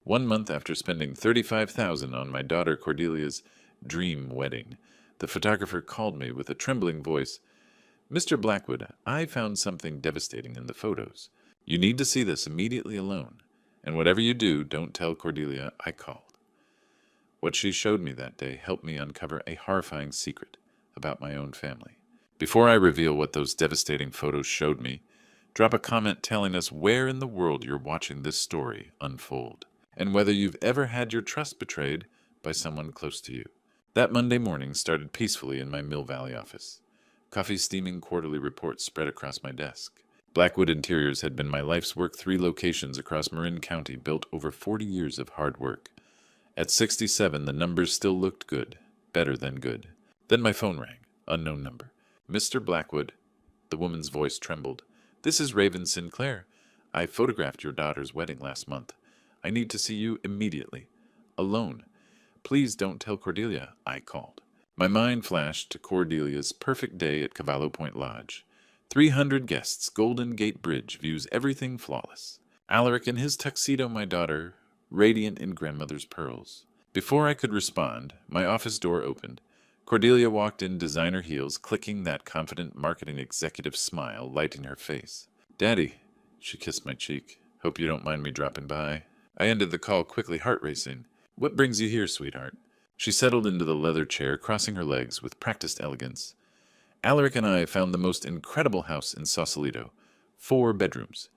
1 month after spending $35,000 on my daughter Cordelia's dream wedding, the photographer called me with a trembling voice. "Mr. Blackwood, I found something devastating in the photos. You need to see this immediately alone. And whatever you do, don't tell Cordelia I called." What she showed me that day helped me uncover a horrifying secret about my own family. Before I reveal what those devastating photos showed me, drop a comment telling us where in the world you're watching this story unfold, and whether you've ever had your trust betrayed by someone close to you. That Monday morning started peacefully in my Mill Valley office. Coffee steaming, quarterly reports spread across my desk. Blackwood Interiors had been my life's work, 3 locations across Marin County, built over 40 years of hard work. At 67, the numbers still looked good, better than good. Then my phone rang, unknown number. "Mr. Blackwood," the woman's voice trembled. "This is Raven Sinclair. I photographed your daughter's wedding last month. I need to see you immediately. Alone. Please don't tell Cordelia I called." My mind flashed to Cordelia's perfect day at Cavallo Point Lodge. 300 guests, Golden Gate Bridge, views everything flawless. Alaric in his tuxedo, my daughter, radiant in grandmother's pearls. Before I could respond, my office door opened. Cordelia walked in, designer heels, clicking, that confident marketing executive smile lighting her face. "Daddy," she kissed my cheek. "Hope you don't mind me dropping by." I ended the call quickly, heart racing. "What brings you here, sweetheart?" She settled into the leather chair, crossing her legs with practiced elegance. "Alaric and I found the most incredible house in Sausalito. 4 bedrooms.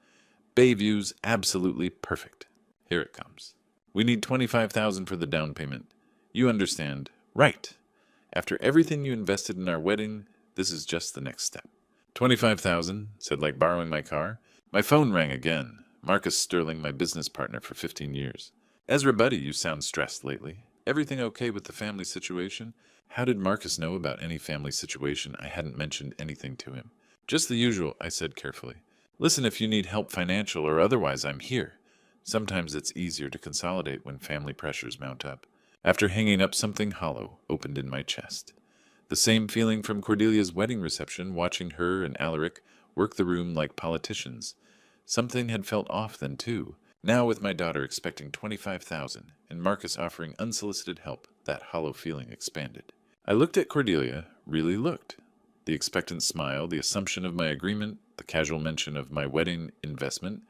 Bay views, absolutely perfect. Here it comes. We need $25,000 for the down payment. You understand, right? After everything you invested in our wedding, this is just the next step." 25,000, said like borrowing my car. My phone rang again. Marcus Sterling, my business partner for 15 years. "Ezra, buddy, you sound stressed lately. Everything okay with the family situation?" How did Marcus know about any family situation? I hadn't mentioned anything to him. "Just the usual," I said carefully. "Listen, if you need help, financial or otherwise, I'm here. Sometimes it's easier to consolidate when family pressures mount up." After hanging up, something hollow opened in my chest. The same feeling from Cordelia's wedding reception, watching her and Alaric work the room like politicians. Something had felt off then, too. Now, with my daughter expecting 25,000 and Marcus offering unsolicited help, that hollow feeling expanded. I looked at Cordelia, really looked. The expectant smile, the assumption of my agreement, the casual mention of my wedding investment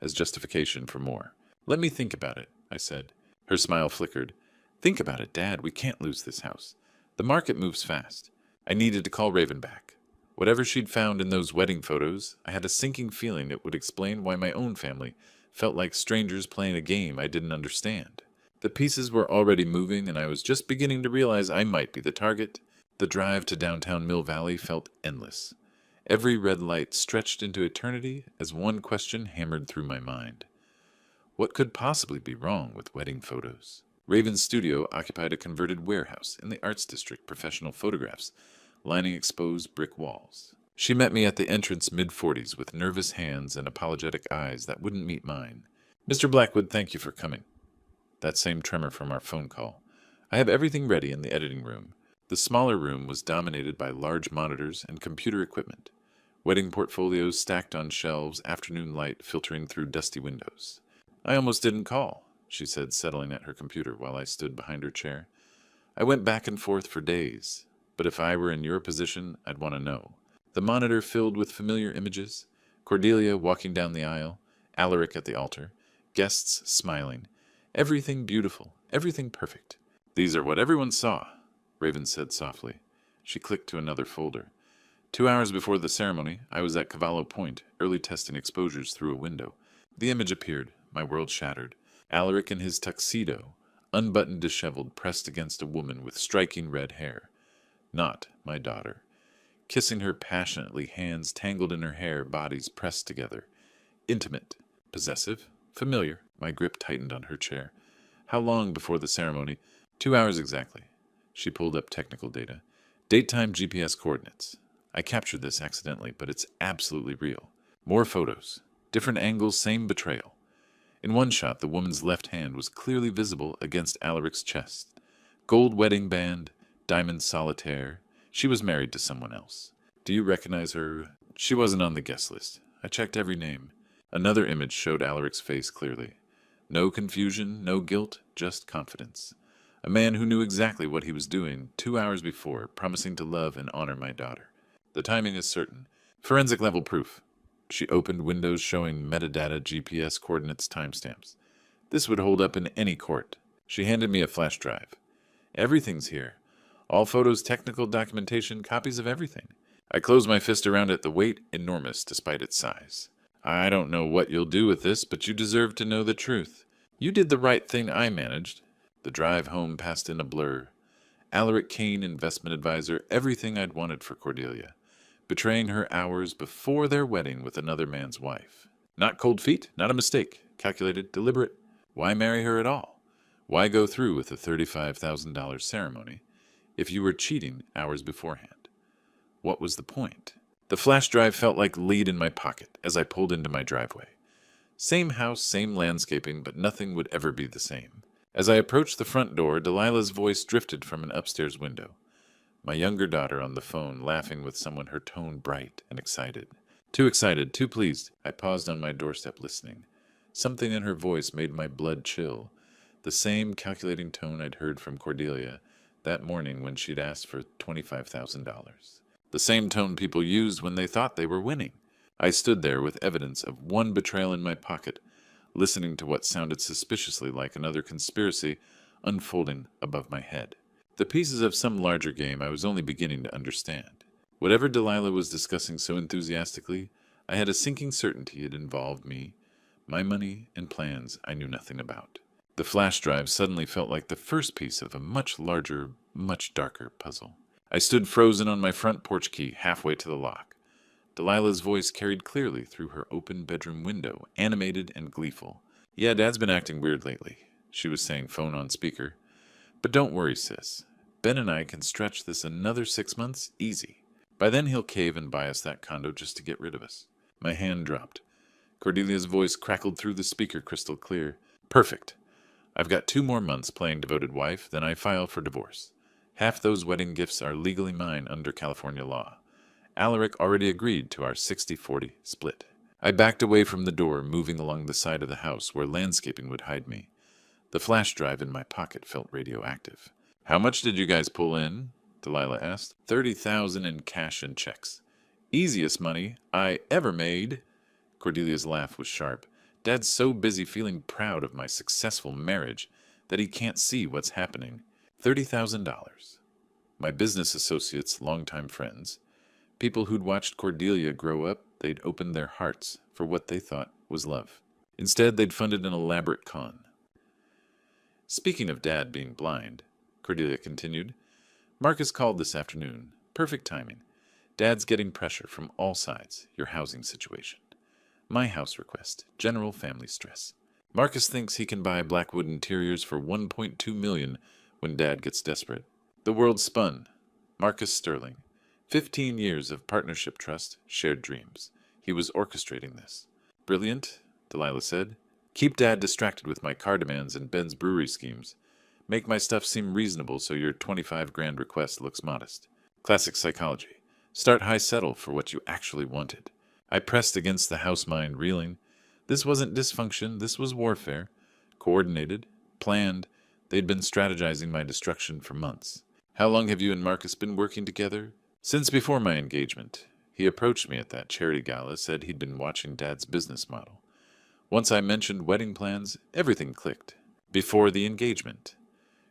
as justification for more. "Let me think about it," I said. Her smile flickered. "Think about it, Dad. We can't lose this house. The market moves fast." I needed to call Raven back. Whatever she'd found in those wedding photos, I had a sinking feeling it would explain why my own family felt like strangers playing a game I didn't understand. The pieces were already moving, and I was just beginning to realize I might be the target. The drive to downtown Mill Valley felt endless. Every red light stretched into eternity as one question hammered through my mind. What could possibly be wrong with wedding photos? Raven's studio occupied a converted warehouse in the Arts District, professional photographs lining exposed brick walls. She met me at the entrance, mid-40s, with nervous hands and apologetic eyes that wouldn't meet mine. "Mr. Blackwood, thank you for coming." That same tremor from our phone call. "I have everything ready in the editing room." The smaller room was dominated by large monitors and computer equipment. Wedding portfolios stacked on shelves, afternoon light filtering through dusty windows. "I almost didn't call," she said, settling at her computer while I stood behind her chair. "I went back and forth for days, but if I were in your position, I'd want to know." The monitor filled with familiar images. Cordelia walking down the aisle, Alaric at the altar, guests smiling. Everything beautiful, everything perfect. "These are what everyone saw," Raven said softly. She clicked to another folder. 2 hours before the ceremony, I was at Cavallo Point, early testing exposures through a window. The image appeared, my world shattered. Alaric in his tuxedo, unbuttoned, disheveled, pressed against a woman with striking red hair. Not my daughter. Kissing her passionately, hands tangled in her hair, bodies pressed together. Intimate, possessive, familiar. My grip tightened on her chair. "How long before the ceremony?" 2 hours exactly. She pulled up technical data. Date, time, GPS coordinates. I captured this accidentally, but it's absolutely real. More photos. Different angles, same betrayal. In one shot, the woman's left hand was clearly visible against Alaric's chest. Gold wedding band, diamond solitaire. She was married to someone else. "Do you recognize her?" "She wasn't on the guest list. I checked every name." Another image showed Alaric's face clearly. No confusion, no guilt, just confidence. A man who knew exactly what he was doing 2 hours before, promising to love and honor my daughter. The timing is certain. Forensic level proof. She opened windows showing metadata, GPS coordinates, timestamps. This would hold up in any court. She handed me a flash drive. Everything's here. All photos, technical documentation, copies of everything. I closed my fist around it, the weight enormous despite its size. I don't know what you'll do with this, but you deserve to know the truth. You did the right thing I managed. The drive home passed in a blur. Alaric Kane, investment advisor, everything I'd wanted for Cordelia. Betraying her hours before their wedding with another man's wife. Not cold feet, not a mistake. Calculated, deliberate. Why marry her at all? Why go through with a $35,000 ceremony if you were cheating hours beforehand? What was the point? The flash drive felt like lead in my pocket as I pulled into my driveway. Same house, same landscaping, but nothing would ever be the same. As I approached the front door, Delilah's voice drifted from an upstairs window. My younger daughter on the phone, laughing with someone, her tone bright and excited. Too excited, too pleased. I paused on my doorstep listening. Something in her voice made my blood chill. The same calculating tone I'd heard from Cordelia that morning when she'd asked for $25,000. The same tone people used when they thought they were winning. I stood there with evidence of one betrayal in my pocket, listening to what sounded suspiciously like another conspiracy unfolding above my head. The pieces of some larger game I was only beginning to understand. Whatever Delilah was discussing so enthusiastically, I had a sinking certainty it involved me, my money, and plans I knew nothing about. The flash drive suddenly felt like the first piece of a much larger, much darker puzzle. I stood frozen on my front porch key, halfway to the lock. Delilah's voice carried clearly through her open bedroom window, animated and gleeful. "Yeah, Dad's been acting weird lately," she was saying, phone on speaker. "But don't worry, sis. Ben and I can stretch this another 6 months, easy. By then he'll cave and buy us that condo just to get rid of us." My hand dropped. Cordelia's voice crackled through the speaker crystal clear. "Perfect. I've got 2 more months playing devoted wife, then I file for divorce. Half those wedding gifts are legally mine under California law. Alaric already agreed to our 60-40 split." I backed away from the door, moving along the side of the house where landscaping would hide me. The flash drive in my pocket felt radioactive. "How much did you guys pull in?" Delilah asked. $30,000 in cash and checks. "Easiest money I ever made." Cordelia's laugh was sharp. "Dad's so busy feeling proud of my successful marriage that he can't see what's happening. $30,000. My business associates, longtime friends, people who'd watched Cordelia grow up, they'd opened their hearts for what they thought was love. Instead, they'd funded an elaborate con. Speaking of Dad being blind," Cordelia continued, "Marcus called this afternoon. Perfect timing. Dad's getting pressure from all sides, your housing situation. My house request, general family stress. Marcus thinks he can buy Blackwood interiors for $1.2 million when Dad gets desperate. The world spun. Marcus Sterling. 15 years of partnership trust, shared dreams. He was orchestrating this." "Brilliant," Delilah said. "Keep Dad distracted with my car demands and Ben's brewery schemes. Make my stuff seem reasonable so your 25 grand request looks modest. Classic psychology. Start high, settle for what you actually wanted." I pressed against the house mind, reeling. This wasn't dysfunction, this was warfare. Coordinated, planned, they'd been strategizing my destruction for months. "How long have you and Marcus been working together?" "Since before my engagement. He approached me at that charity gala, said he'd been watching Dad's business model. Once I mentioned wedding plans, everything clicked. Before the engagement.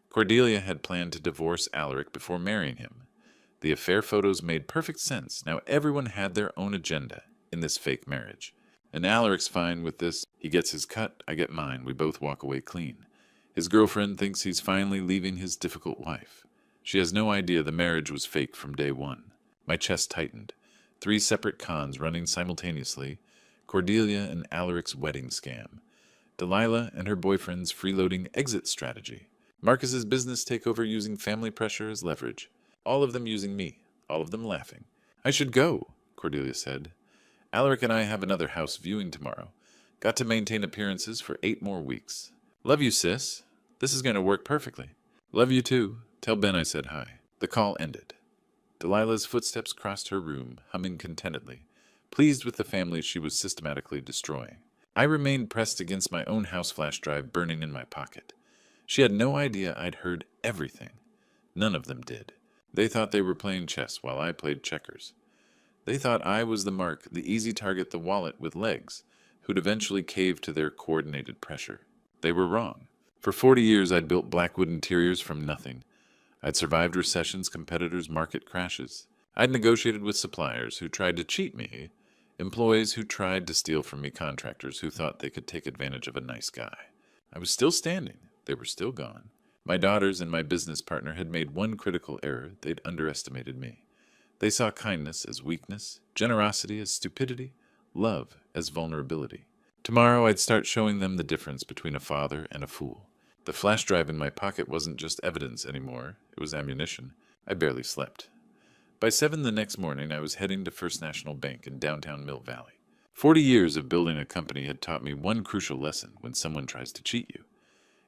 Cordelia had planned to divorce Alaric before marrying him. The affair photos made perfect sense. Now everyone had their own agenda in this fake marriage. And Alaric's fine with this. He gets his cut, I get mine. We both walk away clean. His girlfriend thinks he's finally leaving his difficult wife. She has no idea the marriage was fake from day one. My chest tightened. 3 separate cons running simultaneously. Cordelia and Alaric's wedding scam. Delilah and her boyfriend's freeloading exit strategy. Marcus's business takeover using family pressure as leverage. All of them using me. All of them laughing. "I should go," Cordelia said. "Alaric and I have another house viewing tomorrow. Got to maintain appearances for 8 more weeks. Love you, sis. This is going to work perfectly." "Love you too. Tell Ben I said hi." The call ended. Delilah's footsteps crossed her room, humming contentedly, pleased with the family she was systematically destroying. I remained pressed against my own house flash drive burning in my pocket. She had no idea I'd heard everything. None of them did. They thought they were playing chess while I played checkers. They thought I was the mark, the easy target, the wallet with legs, who'd eventually cave to their coordinated pressure. They were wrong. For 40 years, I'd built Blackwood interiors from nothing. I'd survived recessions, competitors, market crashes. I'd negotiated with suppliers who tried to cheat me, employees who tried to steal from me, contractors who thought they could take advantage of a nice guy. I was still standing. They were still gone. My daughters and my business partner had made one critical error. They'd underestimated me. They saw kindness as weakness, generosity as stupidity, love as vulnerability. Tomorrow I'd start showing them the difference between a father and a fool. The flash drive in my pocket wasn't just evidence anymore, it was ammunition. I barely slept. By 7 the next morning, I was heading to First National Bank in downtown Mill Valley. 40 years of building a company had taught me one crucial lesson when someone tries to cheat you.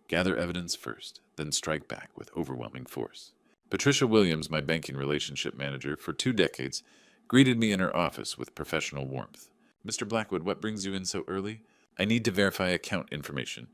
Gather evidence first, then strike back with overwhelming force. Patricia Williams, my banking relationship manager for 2 decades, greeted me in her office with professional warmth. "Mr. Blackwood, what brings you in so early? I need to verify account information.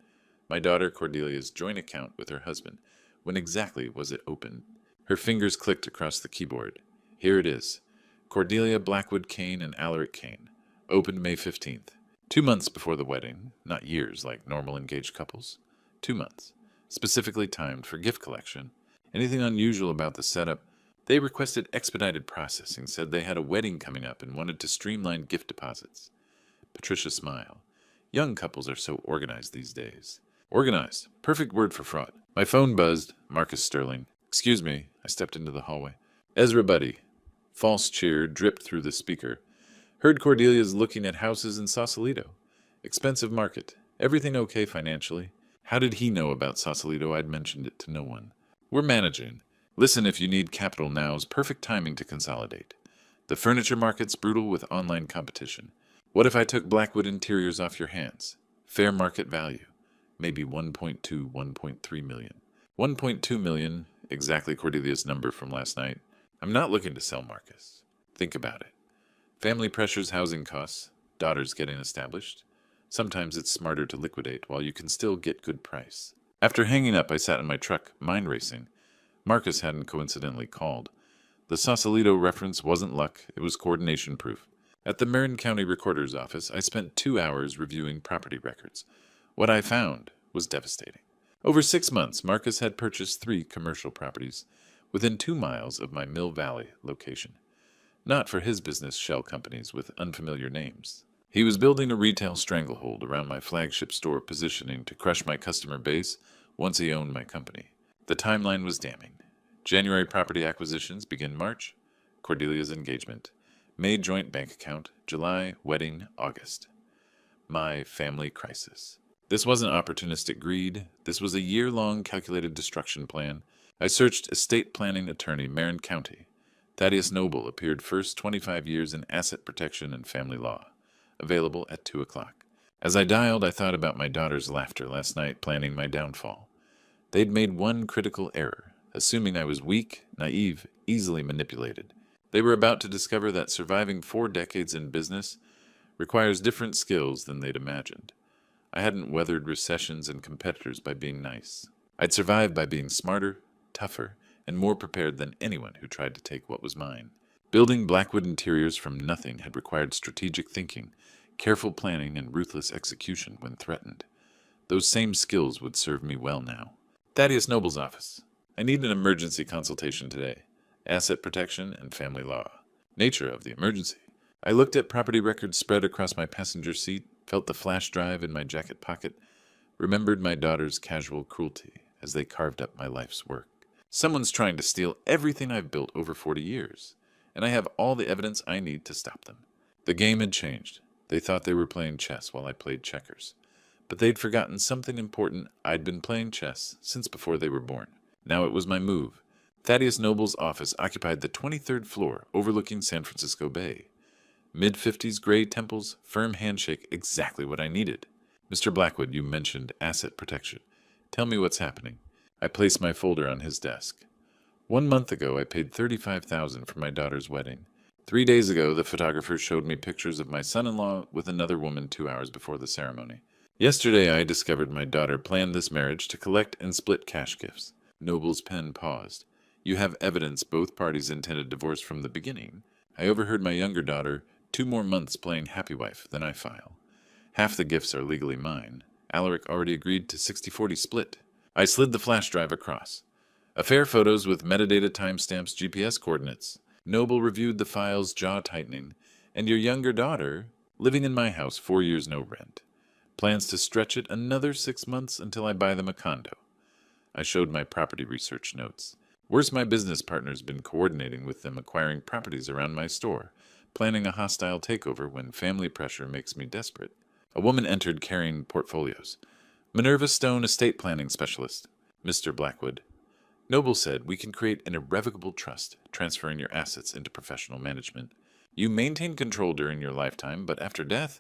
My daughter Cordelia's joint account with her husband. When exactly was it opened?" Her fingers clicked across the keyboard. "Here it is. Cordelia Blackwood Kane and Alaric Kane. Opened May 15th. 2 months before the wedding, not years like normal engaged couples. 2 months. Specifically timed for gift collection. Anything unusual about the setup? They requested expedited processing, said they had a wedding coming up and wanted to streamline gift deposits." Patricia smiled. Young couples are so organized these days. Organized. Perfect word for fraud. My phone buzzed. Marcus Sterling. "Excuse me." I stepped into the hallway. "Ezra Buddy." False cheer dripped through the speaker. "Heard Cordelia's looking at houses in Sausalito. Expensive market. Everything okay financially?" How did he know about Sausalito? I'd mentioned it to no one. "We're managing. Listen, if you need capital, now's perfect timing to consolidate. The furniture market's brutal with online competition. What if I took Blackwood Interiors off your hands? Fair market value. Maybe 1.2, 1.3 million. 1.2 million, exactly Cordelia's number from last night. I'm not looking to sell, Marcus. Think about it. Family pressures, housing costs, daughters getting established. Sometimes it's smarter to liquidate while you can still get good price." After hanging up, I sat in my truck, mind racing. Marcus hadn't coincidentally called. The Sausalito reference wasn't luck, it was coordination proof. At the Marin County Recorder's office, I spent 2 hours reviewing property records. What I found was devastating. Over 6 months, Marcus had purchased 3 commercial properties within 2 miles of my Mill Valley location. Not for his business shell companies with unfamiliar names. He was building a retail stranglehold around my flagship store, positioning to crush my customer base once he owned my company. The timeline was damning. January property acquisitions begin March, Cordelia's engagement. May joint bank account, July wedding, August. My family crisis. This wasn't opportunistic greed. This was a year-long calculated destruction plan. I searched estate planning attorney, Marin County. Thaddeus Noble appeared first, 25 years in asset protection and family law. Available at 2 o'clock. As I dialed, I thought about my daughter's laughter last night, planning my downfall. They'd made one critical error, assuming I was weak, naive, easily manipulated. They were about to discover that surviving 4 decades in business requires different skills than they'd imagined. I hadn't weathered recessions and competitors by being nice. I'd survived by being smarter, tougher, and more prepared than anyone who tried to take what was mine. Building Blackwood Interiors from nothing had required strategic thinking, careful planning, and ruthless execution when threatened. Those same skills would serve me well now. Thaddeus Noble's office. I need an emergency consultation today. Asset protection and family law. Nature of the emergency. I looked at property records spread across my passenger seat, felt the flash drive in my jacket pocket, remembered my daughter's casual cruelty as they carved up my life's work. Someone's trying to steal everything I've built over 40 years, and I have all the evidence I need to stop them. The game had changed. They thought they were playing chess while I played checkers. But they'd forgotten something important. I'd been playing chess since before they were born. Now it was my move. Thaddeus Noble's office occupied the 23rd floor, overlooking San Francisco Bay. Mid-50s gray temples, firm handshake, exactly what I needed. "Mr. Blackwood, you mentioned asset protection. Tell me what's happening." I placed my folder on his desk. 1 month ago, I paid $35,000 for my daughter's wedding. 3 days ago, the photographer showed me pictures of my son-in-law with another woman 2 hours before the ceremony. Yesterday, I discovered my daughter planned this marriage to collect and split cash gifts. Noble's pen paused. You have evidence both parties intended divorce from the beginning. I overheard my younger daughter 2 more months playing happy wife, then I file. Half the gifts are legally mine. Alaric already agreed to 60-40 split. I slid the flash drive across. Affair photos with metadata timestamps, GPS coordinates. Noble reviewed the files, jaw tightening. And your younger daughter, living in my house, 4 years no rent. Plans to stretch it another 6 months until I buy them a condo. I showed my property research notes. Worse, my business partner's been coordinating with them acquiring properties around my store, planning a hostile takeover when family pressure makes me desperate. A woman entered carrying portfolios. Minerva Stone, estate planning specialist. Mr. Blackwood. Noble said, we can create an irrevocable trust, transferring your assets into professional management. You maintain control during your lifetime, but after death,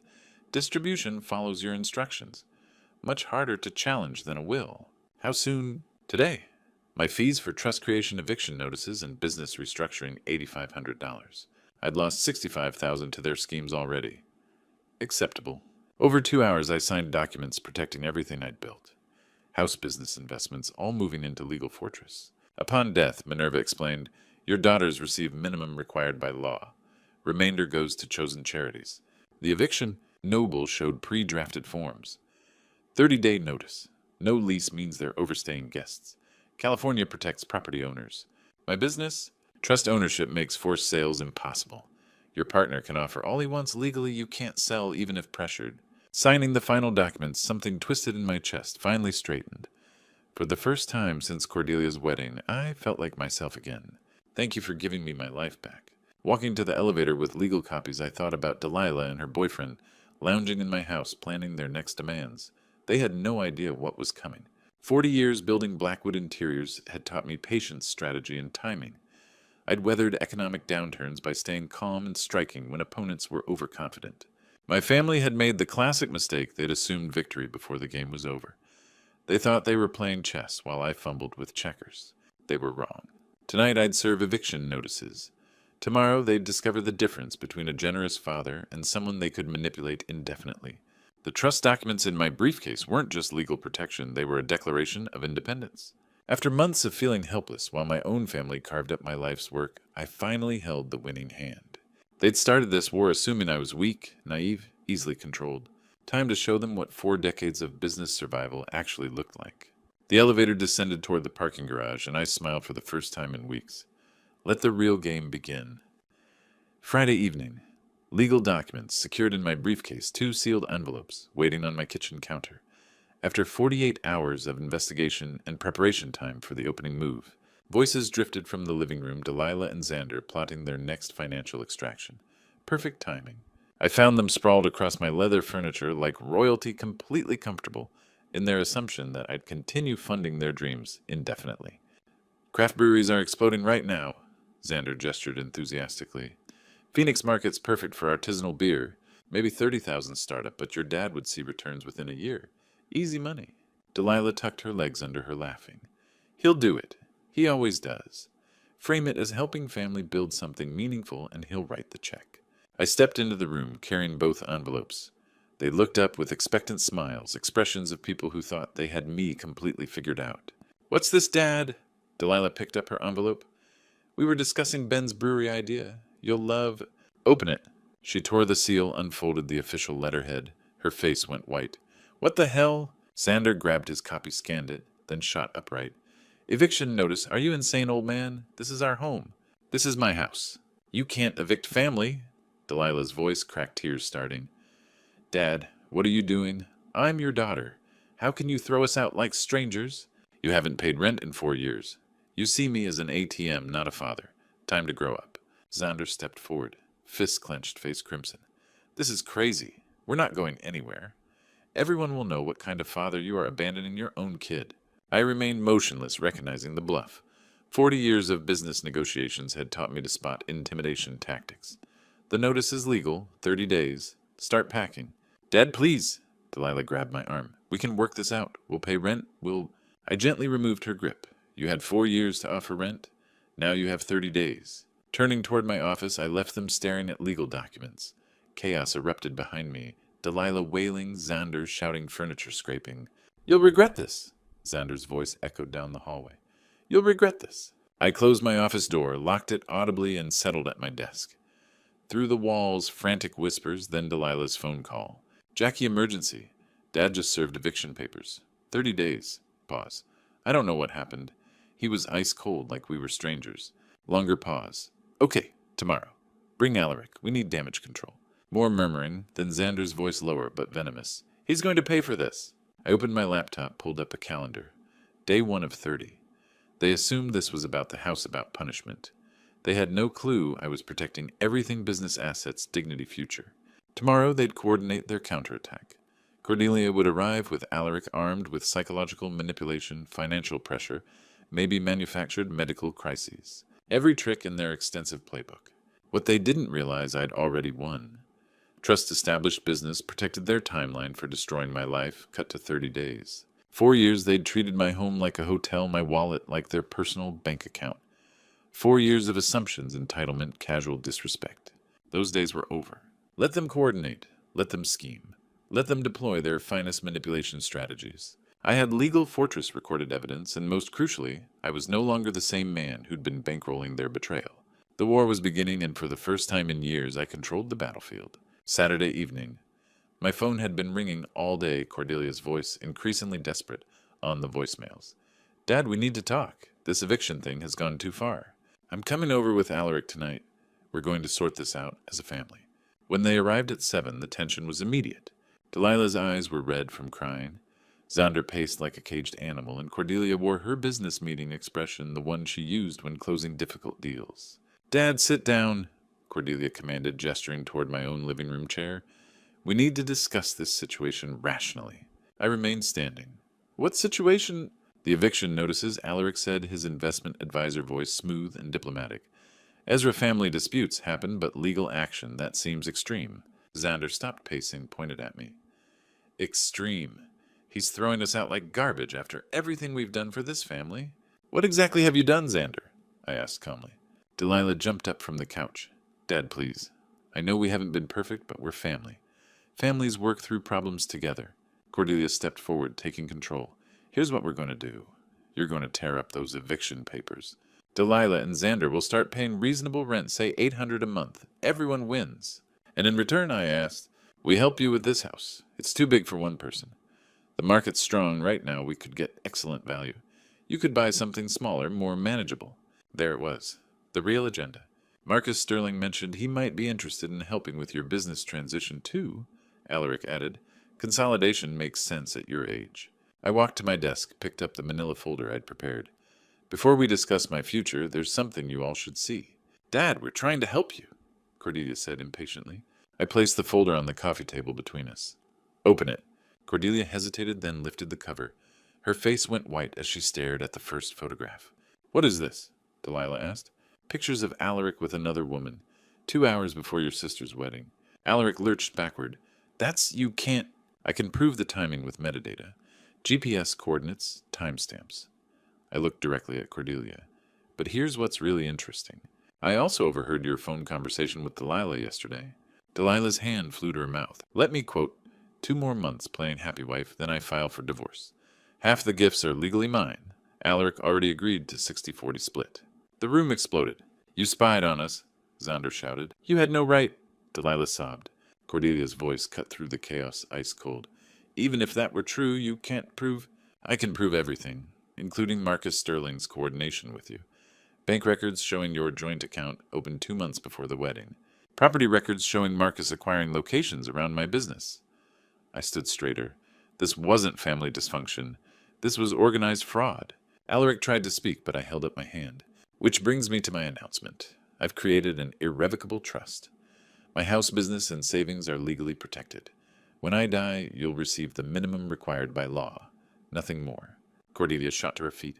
distribution follows your instructions. Much harder to challenge than a will. How soon? Today. My fees for trust creation, eviction notices, and business restructuring, $8,500. I'd lost $65,000 to their schemes already. Acceptable. Over 2 hours, I signed documents protecting everything I'd built. House business investments, all moving into legal fortress. Upon death, Minerva explained, your daughters receive minimum required by law. Remainder goes to chosen charities. The eviction, Noble showed pre-drafted forms. 30-day notice. No lease means they're overstaying guests. California protects property owners. My business? Trust ownership makes forced sales impossible. Your partner can offer all he wants legally, you can't sell even if pressured. Signing the final documents, something twisted in my chest finally straightened. For the first time since Cordelia's wedding, I felt like myself again. Thank you for giving me my life back. Walking to the elevator with legal copies, I thought about Delilah and her boyfriend, lounging in my house, planning their next demands. They had no idea what was coming. 40 years building Blackwood interiors had taught me patience, strategy, and timing. I'd weathered economic downturns by staying calm and striking when opponents were overconfident. My family had made the classic mistake they'd assumed victory before the game was over. They thought they were playing chess while I fumbled with checkers. They were wrong. Tonight I'd serve eviction notices. Tomorrow they'd discover the difference between a generous father and someone they could manipulate indefinitely. The trust documents in my briefcase weren't just legal protection, they were a declaration of independence. After months of feeling helpless while my own family carved up my life's work, I finally held the winning hand. They'd started this war assuming I was weak, naive, easily controlled. Time to show them what 4 decades of business survival actually looked like. The elevator descended toward the parking garage, and I smiled for the first time in weeks. Let the real game begin. Friday evening. Legal documents secured in my briefcase, 2 sealed envelopes waiting on my kitchen counter. After 48 hours of investigation and preparation time for the opening move, voices drifted from the living room, Delilah and Xander plotting their next financial extraction. Perfect timing. I found them sprawled across my leather furniture like royalty, completely comfortable in their assumption that I'd continue funding their dreams indefinitely. Craft breweries are exploding right now, Xander gestured enthusiastically. Phoenix Market's perfect for artisanal beer. Maybe 30,000 startup, but your dad would see returns within a year. Easy money. Delilah tucked her legs under her, laughing. He'll do it. He always does. Frame it as helping family build something meaningful, and he'll write the check. I stepped into the room, carrying both envelopes. They looked up with expectant smiles, expressions of people who thought they had me completely figured out. What's this, Dad? Delilah picked up her envelope. We were discussing Ben's brewery idea. You'll love... Open it. She tore the seal, unfolded the official letterhead. Her face went white. What the hell? Xander grabbed his copy, scanned it, then shot upright. Eviction notice. Are you insane, old man? This is our home. This is my house. You can't evict family. Delilah's voice cracked, tears starting. Dad, what are you doing? I'm your daughter. How can you throw us out like strangers? You haven't paid rent in 4 years. You see me as an ATM, not a father. Time to grow up. Xander stepped forward, fists clenched, face crimson. This is crazy. We're not going anywhere. Everyone will know what kind of father you are, abandoning your own kid. I remained motionless, recognizing the bluff. 40 years of business negotiations had taught me to spot intimidation tactics. The notice is legal, 30 days. Start packing. Dad, please. Delilah grabbed my arm. We can work this out. We'll pay rent. I gently removed her grip. You had 4 years to offer rent. Now you have 30 days. Turning toward my office, I left them staring at legal documents. Chaos erupted behind me, Delilah wailing, Xander shouting furniture scraping. "You'll regret this," Xander's voice echoed down the hallway. "You'll regret this." I closed my office door, locked it audibly, and settled at my desk. Through the walls, frantic whispers, then Delilah's phone call. "Jackie, emergency. Dad just served eviction papers. 30 days. Pause. I don't know what happened. He was ice cold like we were strangers. Longer pause. Okay, tomorrow. Bring Alaric. We need damage control." More murmuring, then Xander's voice lower but venomous. "He's going to pay for this." I opened my laptop, pulled up a calendar. Day 1 of 30. They assumed this was about the house about punishment. They had no clue I was protecting everything business assets, dignity, future. Tomorrow they'd coordinate their counterattack. Cordelia would arrive with Alaric armed with psychological manipulation, financial pressure, maybe manufactured medical crises. Every trick in their extensive playbook. What they didn't realize I'd already won. Trust established business protected their timeline for destroying my life, cut to 30 days. 4 years they'd treated my home like a hotel, my wallet like their personal bank account. 4 years of assumptions, entitlement, casual disrespect. Those days were over. Let them coordinate. Let them scheme. Let them deploy their finest manipulation strategies. I had legal fortress recorded evidence, and most crucially, I was no longer the same man who'd been bankrolling their betrayal. The war was beginning, and for the first time in years, I controlled the battlefield. Saturday evening. My phone had been ringing all day, Cordelia's voice increasingly desperate on the voicemails. "Dad, we need to talk. This eviction thing has gone too far. I'm coming over with Alaric tonight. We're going to sort this out as a family." When they arrived at 7, the tension was immediate. Delilah's eyes were red from crying. Xander paced like a caged animal, and Cordelia wore her business meeting expression, the one she used when closing difficult deals. "Dad, sit down," Cordelia commanded, gesturing toward my own living room chair. "We need to discuss this situation rationally." I remained standing. "What situation?" "The eviction notices," Alaric said, his investment advisor voice smooth and diplomatic. "Ezra family disputes happen, but legal action, that seems extreme." Xander stopped pacing, pointed at me. "Extreme. He's throwing us out like garbage after everything we've done for this family." "What exactly have you done, Xander?" I asked calmly. Delilah jumped up from the couch. "Dad, please. I know we haven't been perfect, but we're family. Families work through problems together." Cordelia stepped forward, taking control. "Here's what we're going to do. You're going to tear up those eviction papers. Delilah and Xander will start paying reasonable rent, say $800 a month. Everyone wins. And in return, I asked, we help you with this house. It's too big for one person. The market's strong right now. We could get excellent value. You could buy something smaller, more manageable." There it was. The real agenda. "Marcus Sterling mentioned he might be interested in helping with your business transition too," Alaric added. "Consolidation makes sense at your age." I walked to my desk, picked up the manila folder I'd prepared. "Before we discuss my future, there's something you all should see." "Dad, we're trying to help you," Cordelia said impatiently. I placed the folder on the coffee table between us. "Open it." Cordelia hesitated, then lifted the cover. Her face went white as she stared at the first photograph. "What is this?" Delilah asked. "Pictures of Alaric with another woman, 2 hours before your sister's wedding." Alaric lurched backward. You can't." "I can prove the timing with metadata. GPS coordinates, timestamps." I looked directly at Cordelia. "But here's what's really interesting. I also overheard your phone conversation with Delilah yesterday." Delilah's hand flew to her mouth. "Let me quote, 2 more months playing happy wife, then I file for divorce. Half the gifts are legally mine. Alaric already agreed to 60-40 split." The room exploded. "You spied on us," Xander shouted. "You had no right." Delilah sobbed. Cordelia's voice cut through the chaos ice cold. "Even if that were true, you can't prove—" "I can prove everything, including Marcus Sterling's coordination with you. Bank records showing your joint account opened 2 months before the wedding. Property records showing Marcus acquiring locations around my business." I stood straighter. This wasn't family dysfunction. This was organized fraud. Alaric tried to speak, but I held up my hand. "Which brings me to my announcement. I've created an irrevocable trust. My house business and savings are legally protected. When I die, you'll receive the minimum required by law. Nothing more." Cordelia shot to her feet.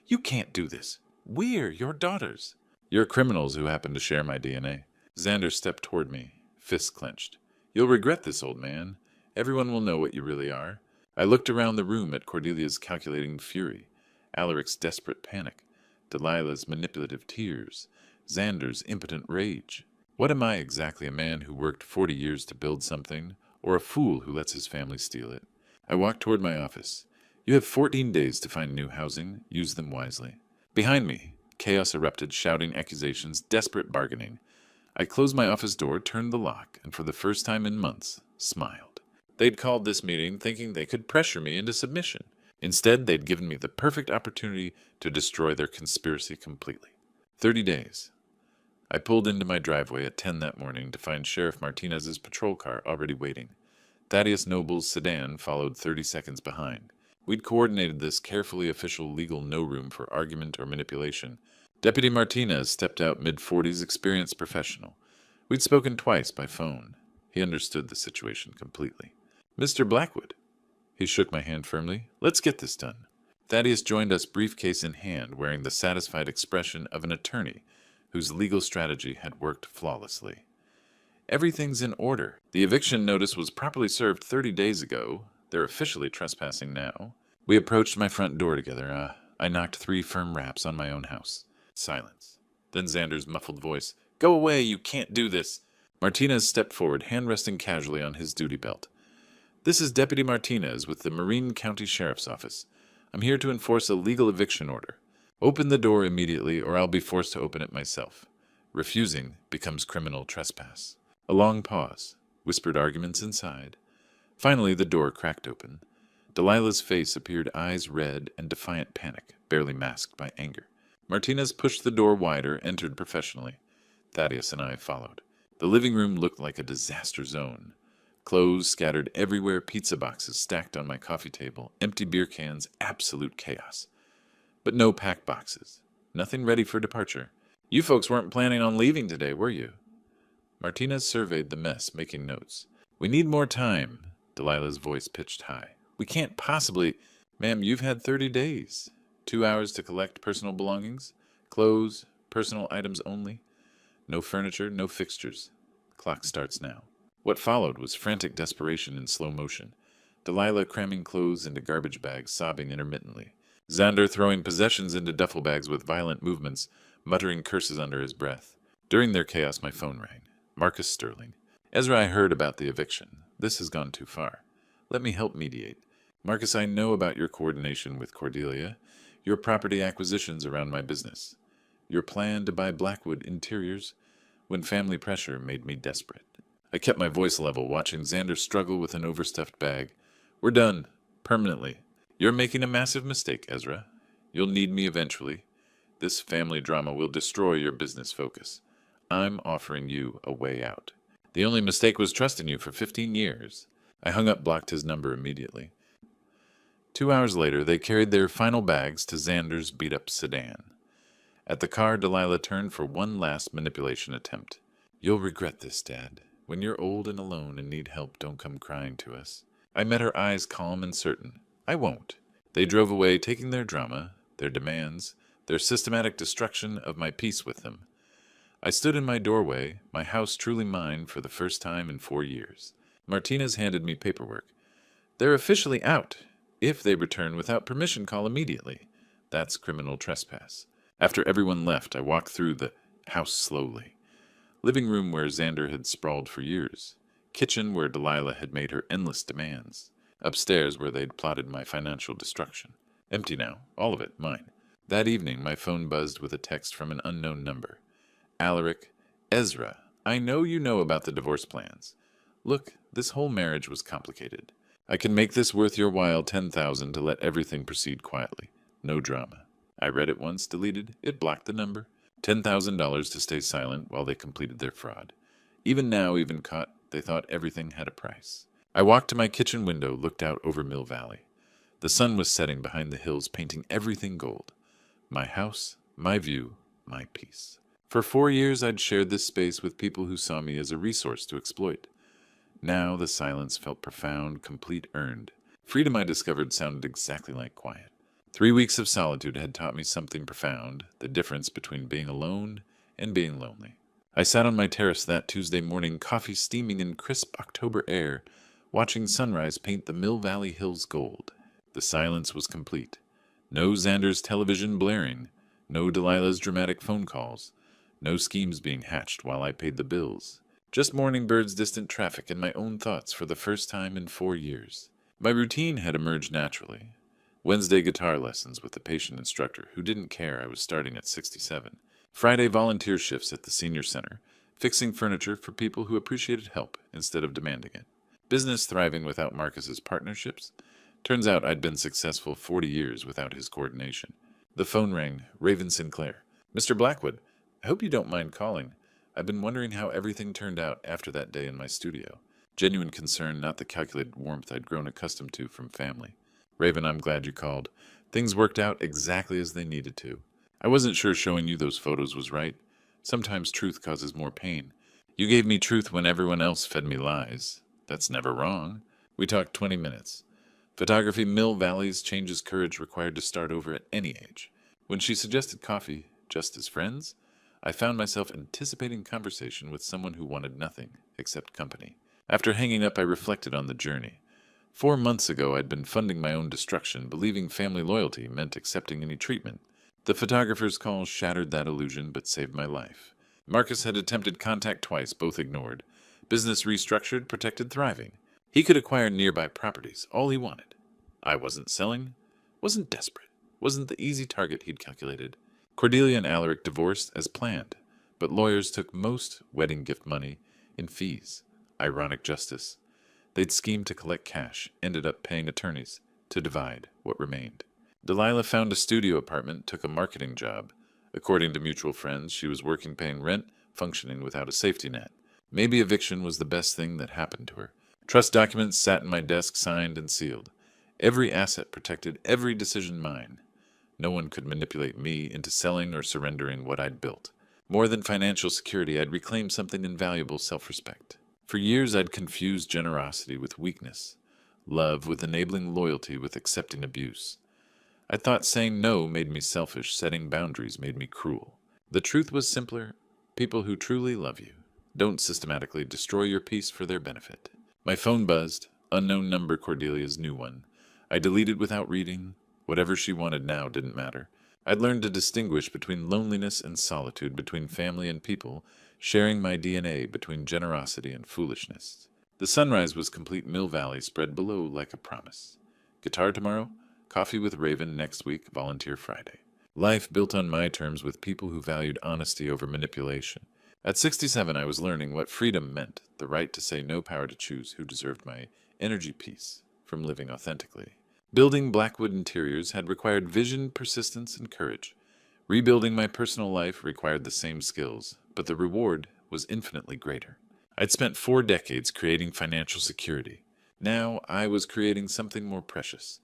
"You can't do this. We're your daughters." "You're criminals who happen to share my DNA." Xander stepped toward me, fists clenched. "You'll regret this, old man. Everyone will know what you really are." I looked around the room at Cordelia's calculating fury, Alaric's desperate panic, Delilah's manipulative tears, Xander's impotent rage. What am I exactly, a man who worked 40 years to build something, or a fool who lets his family steal it? I walked toward my office. You have 14 days to find new housing. Use them wisely. Behind me, chaos erupted, shouting accusations, desperate bargaining. I closed my office door, turned the lock, and for the first time in months, smiled. They'd called this meeting thinking they could pressure me into submission. Instead, they'd given me the perfect opportunity to destroy their conspiracy completely. 30 days. I pulled into my driveway at 10 that morning to find Sheriff Martinez's patrol car already waiting. Thaddeus Noble's sedan followed 30 seconds behind. We'd coordinated this carefully official legal no room for argument or manipulation. Deputy Martinez stepped out mid-40s, experienced professional. We'd spoken twice by phone. He understood the situation completely. Mr. Blackwood. He shook my hand firmly. Let's get this done. Thaddeus joined us briefcase in hand, wearing the satisfied expression of an attorney whose legal strategy had worked flawlessly. Everything's in order. The eviction notice was properly served 30 days ago. They're officially trespassing now. We approached my front door together. I knocked 3 firm raps on my own house. Silence. Then Xander's muffled voice. Go away, you can't do this. Martinez stepped forward, hand resting casually on his duty belt. This is Deputy Martinez with the Marine County Sheriff's Office. I'm here to enforce a legal eviction order. Open the door immediately, or I'll be forced to open it myself. Refusing becomes criminal trespass. A long pause. Whispered arguments inside. Finally, the door cracked open. Delilah's face appeared eyes red and defiant panic, barely masked by anger. Martinez pushed the door wider, entered professionally. Thaddeus and I followed. The living room looked like a disaster zone. Clothes scattered everywhere, pizza boxes stacked on my coffee table, empty beer cans, absolute chaos. But no packed boxes. Nothing ready for departure. You folks weren't planning on leaving today, were you? Martinez surveyed the mess, making notes. We need more time. Delilah's voice pitched high. We can't possibly... Ma'am, you've had 30 days. 2 hours to collect personal belongings. Clothes, personal items only. No furniture, no fixtures. Clock starts now. What followed was frantic desperation in slow motion. Delilah cramming clothes into garbage bags, sobbing intermittently. Xander throwing possessions into duffel bags with violent movements, muttering curses under his breath. During their chaos, my phone rang. Marcus Sterling. Ezra, I heard about the eviction. This has gone too far. Let me help mediate. Marcus, I know about your coordination with Cordelia, your property acquisitions around my business, your plan to buy Blackwood interiors when family pressure made me desperate. I kept my voice level, watching Xander struggle with an overstuffed bag. We're done. Permanently. You're making a massive mistake, Ezra. You'll need me eventually. This family drama will destroy your business focus. I'm offering you a way out. The only mistake was trusting you for 15 years. I hung up, blocked his number immediately. 2 hours later, they carried their final bags to Xander's beat-up sedan. At the car, Delilah turned for one last manipulation attempt. You'll regret this, Dad. When you're old and alone and need help, don't come crying to us. I met her eyes calm and certain. I won't. They drove away, taking their drama, their demands, their systematic destruction of my peace with them. I stood in my doorway, my house truly mine for the first time in 4 years. Martinez handed me paperwork. They're officially out. If they return without permission, call immediately. That's criminal trespass. After everyone left, I walked through the house slowly. Living room where Xander had sprawled for years. Kitchen where Delilah had made her endless demands. Upstairs where they'd plotted my financial destruction. Empty now, all of it, mine. That evening, my phone buzzed with a text from an unknown number. Alaric, Ezra, I know you know about the divorce plans. Look, this whole marriage was complicated. I can make this worth your while, 10,000 to let everything proceed quietly. No drama. I read it once, deleted. It blocked the number. $10,000 to stay silent while they completed their fraud. Even now, even caught, they thought everything had a price. I walked to my kitchen window, looked out over Mill Valley. The sun was setting behind the hills, painting everything gold. My house, my view, my peace. For 4 years, I'd shared this space with people who saw me as a resource to exploit. Now the silence felt profound, complete, earned. Freedom, I discovered, sounded exactly like quiet. 3 weeks of solitude had taught me something profound, the difference between being alone and being lonely. I sat on my terrace that Tuesday morning, coffee steaming in crisp October air, watching sunrise paint the Mill Valley hills gold. The silence was complete. No Xander's television blaring, no Delilah's dramatic phone calls, No schemes being hatched while I paid the bills. Just morning birds, distant traffic, and my own thoughts for the first time in 4 years. My routine had emerged naturally. Wednesday guitar lessons with the patient instructor who didn't care I was starting at 67. Friday volunteer shifts at the senior center, fixing furniture for people who appreciated help instead of demanding it. Business thriving without Marcus's partnerships. Turns out I'd been successful 40 years without his coordination. The phone rang. Raven Sinclair. Mr. Blackwood, I hope you don't mind calling. I've been wondering how everything turned out after that day in my studio. Genuine concern, not the calculated warmth I'd grown accustomed to from family. Raven, I'm glad you called. Things worked out exactly as they needed to. I wasn't sure showing you those photos was right. Sometimes truth causes more pain. You gave me truth when everyone else fed me lies. That's never wrong. We talked 20 minutes. Photography Mill Valley's changes courage required to start over at any age. When she suggested coffee, just as friends, I found myself anticipating conversation with someone who wanted nothing except company. After hanging up, I reflected on the journey. 4 months ago, I'd been funding my own destruction, believing family loyalty meant accepting any treatment. The photographer's call shattered that illusion but saved my life. Marcus had attempted contact twice, both ignored. Business restructured, protected, thriving. He could acquire nearby properties, all he wanted. I wasn't selling, wasn't desperate, wasn't the easy target he'd calculated. Cordelia and Alaric divorced as planned, but lawyers took most wedding gift money in fees. Ironic justice. They'd schemed to collect cash, ended up paying attorneys to divide what remained. Delilah found a studio apartment, took a marketing job. According to mutual friends, she was working paying rent, functioning without a safety net. Maybe eviction was the best thing that happened to her. Trust documents sat in my desk, signed and sealed. Every asset protected, every decision mine. No one could manipulate me into selling or surrendering what I'd built. More than financial security, I'd reclaimed something invaluable, self-respect. For years, I'd confused generosity with weakness, love with enabling loyalty with accepting abuse. I thought saying no made me selfish, setting boundaries made me cruel. The truth was simpler. People who truly love you don't systematically destroy your peace for their benefit. My phone buzzed. Unknown number, Cordelia's new one. I deleted without reading. Whatever she wanted now didn't matter. I'd learned to distinguish between loneliness and solitude, between family and people, sharing my DNA, between generosity and foolishness. The sunrise was complete. Mill Valley spread below like a promise. Guitar tomorrow, coffee with Raven next week, volunteer Friday. Life built on my terms with people who valued honesty over manipulation. At 67, I was learning what freedom meant, the right to say no, power to choose who deserved my energy peace from living authentically. Building Blackwood interiors had required vision, persistence, and courage. Rebuilding my personal life required the same skills, but the reward was infinitely greater. I'd spent 4 decades creating financial security. Now I was creating something more precious.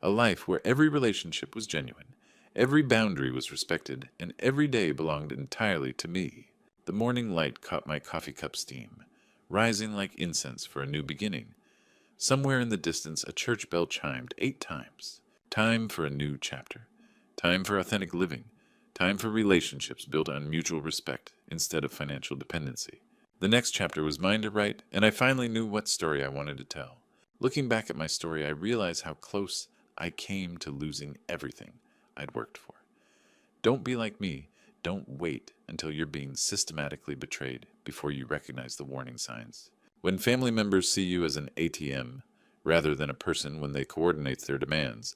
A life where every relationship was genuine, every boundary was respected, and every day belonged entirely to me. The morning light caught my coffee cup steam, rising like incense for a new beginning. Somewhere in the distance, a church bell chimed 8 times. Time for a new chapter. Time for authentic living. Time for relationships built on mutual respect instead of financial dependency. The next chapter was mine to write, and I finally knew what story I wanted to tell. Looking back at my story, I realized how close I came to losing everything I'd worked for. Don't be like me. Don't wait until you're being systematically betrayed before you recognize the warning signs. When family members see you as an ATM rather than a person, when they coordinate their demands,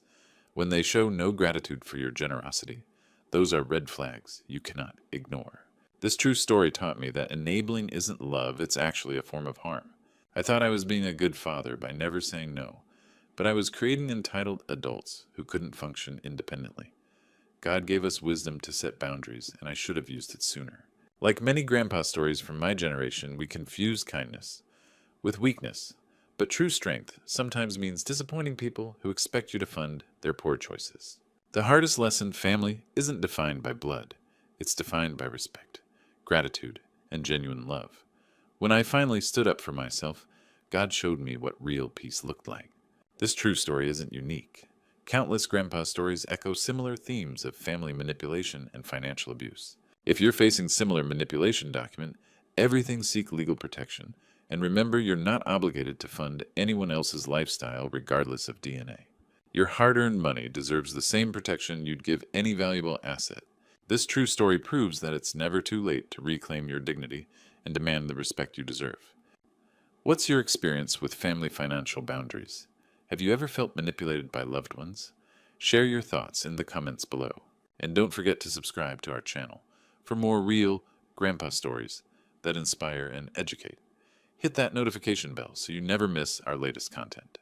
when they show no gratitude for your generosity, those are red flags you cannot ignore. This true story taught me that enabling isn't love, it's actually a form of harm. I thought I was being a good father by never saying no, but I was creating entitled adults who couldn't function independently. God gave us wisdom to set boundaries, and I should have used it sooner. Like many grandpa stories from my generation, we confuse kindness with weakness, but true strength sometimes means disappointing people who expect you to fund their poor choices. The hardest lesson: family isn't defined by blood. It's defined by respect, gratitude, and genuine love. When I finally stood up for myself, God showed me what real peace looked like. This true story isn't unique. Countless grandpa stories echo similar themes of family manipulation and financial abuse. If you're facing similar manipulation, document everything, seek legal protection, and remember you're not obligated to fund anyone else's lifestyle regardless of DNA. Your hard-earned money deserves the same protection you'd give any valuable asset. This true story proves that it's never too late to reclaim your dignity and demand the respect you deserve. What's your experience with family financial boundaries? Have you ever felt manipulated by loved ones? Share your thoughts in the comments below. And don't forget to subscribe to our channel for more real grandpa stories that inspire and educate. Hit that notification bell so you never miss our latest content.